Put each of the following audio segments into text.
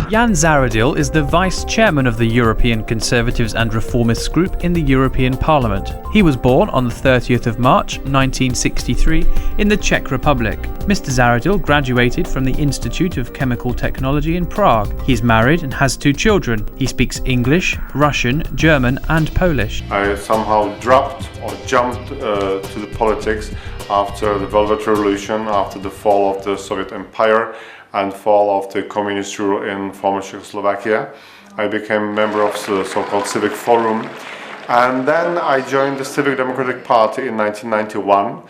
Jan Zahradil is the Vice Chairman of the European Conservatives and Reformists group in the European Parliament. He was born on the 30th of March 1963 in the Czech Republic. Mr. Zahradil graduated from the Institute of Chemical Technology in Prague. He's married and has 2 children. He speaks English, Russian, German and Polish. I somehow dropped or jumped to the politics after the Velvet Revolution, after the fall of the Soviet Empire and fall of the communist rule in former Czechoslovakia. I became a member of the so-called Civic Forum, and then I joined the Civic Democratic Party in 1991.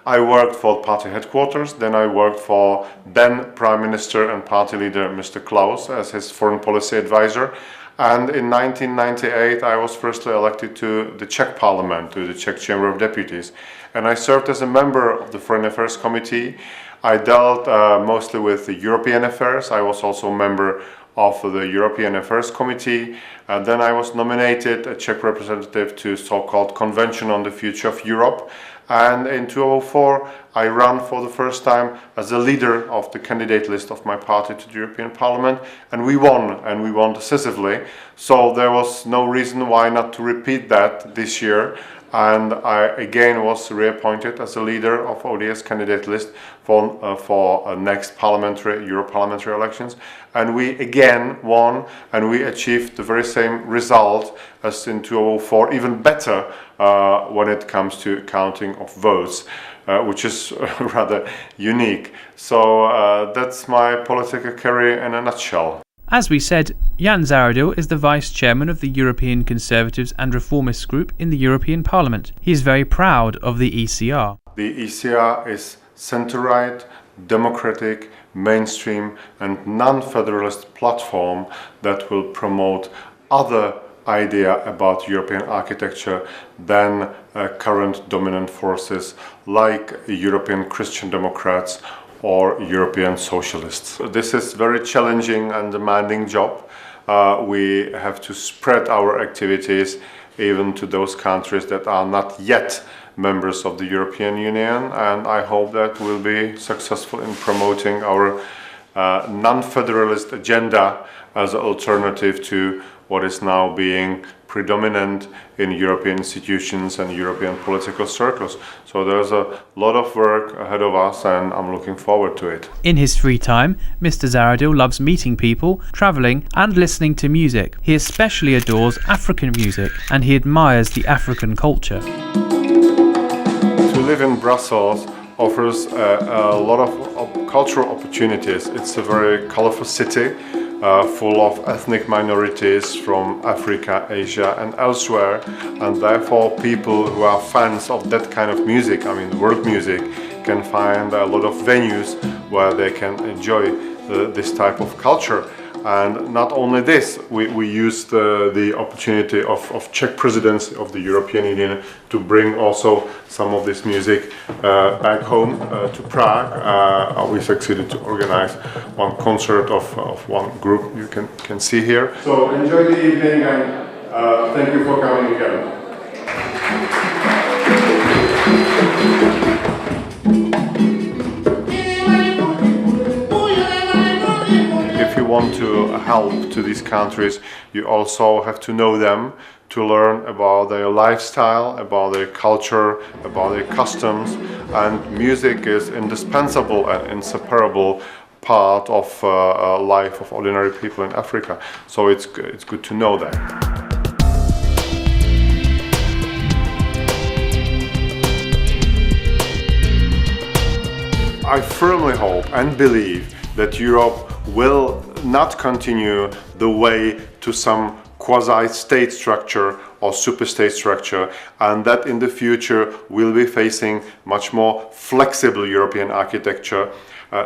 I worked for party headquarters, then I worked for then Prime Minister and party leader Mr. Klaus as his foreign policy advisor. And in 1998 I was firstly elected to the Czech Parliament, to the Czech Chamber of Deputies. And I served as a member of the Foreign Affairs Committee. I dealt mostly with the European affairs. I was also a member of the European Affairs Committee. Then I was nominated a Czech representative to so-called Convention on the Future of Europe. And in 2004 I ran for the first time as a leader of the candidate list of my party to the European Parliament, and we won decisively. So there was no reason why not to repeat that this year. And I again was reappointed as a leader of ODS candidate list for next Euro parliamentary elections, and we again won, and we achieved the very same result as in 2004, even better when it comes to counting of votes, which is rather unique. So that's my political career in a nutshell. As we said, Jan Zahradil is the Vice Chairman of the European Conservatives and Reformists group in the European Parliament. He is very proud of the ECR. The ECR is centre-right, democratic, mainstream and non-federalist platform that will promote other idea about European architecture than current dominant forces like European Christian Democrats or European socialists. This is very challenging and demanding job. We have to spread our activities even to those countries that are not yet members of the European Union, and I hope that we'll be successful in promoting our non-federalist agenda as an alternative to what is now being predominant in European institutions and European political circles. So there's a lot of work ahead of us, and I'm looking forward to it. In his free time, Mr. Zahradil loves meeting people, travelling and listening to music. He especially adores African music, and he admires the African culture. To live in Brussels offers a lot of cultural opportunities. It's a very colorful city, full of ethnic minorities from Africa, Asia and elsewhere, and therefore people who are fans of that kind of music, I mean world music, can find a lot of venues where they can enjoy this type of culture. And not only this, we used the opportunity of Czech presidency of the European Union to bring also some of this music back home to Prague. We succeeded to organize one concert of one group you can see here. So enjoy the evening, and thank you for coming again. If you want to help to these countries, you also have to know them, to learn about their lifestyle, about their culture, about their customs, and music is indispensable and inseparable part of life of ordinary people in Africa. So it's good to know that. I firmly hope and believe that Europe will not continue the way to some quasi-state structure or super-state structure, and that in the future we'll be facing much more flexible European architecture.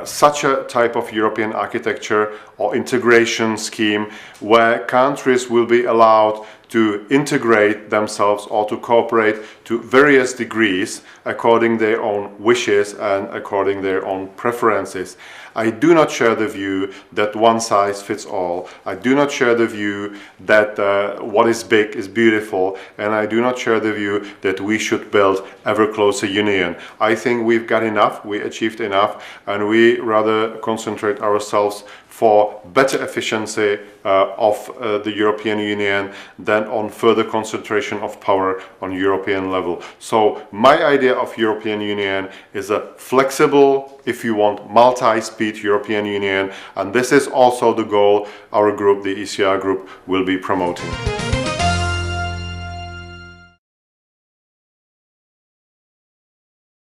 Such a type of European architecture or integration scheme where countries will be allowed to integrate themselves or to cooperate to various degrees according their own wishes and according their own preferences. I do not share the view that one size fits all. I do not share the view that what is big is beautiful, and I do not share the view that we should build ever closer union. I think we've got enough, we achieved enough, and we rather concentrate ourselves for better efficiency of the European Union than on further concentration of power on European level. So my idea of European Union is a flexible, if you want, multi-speed European Union, and this is also the goal our group, the ECR group, will be promoting.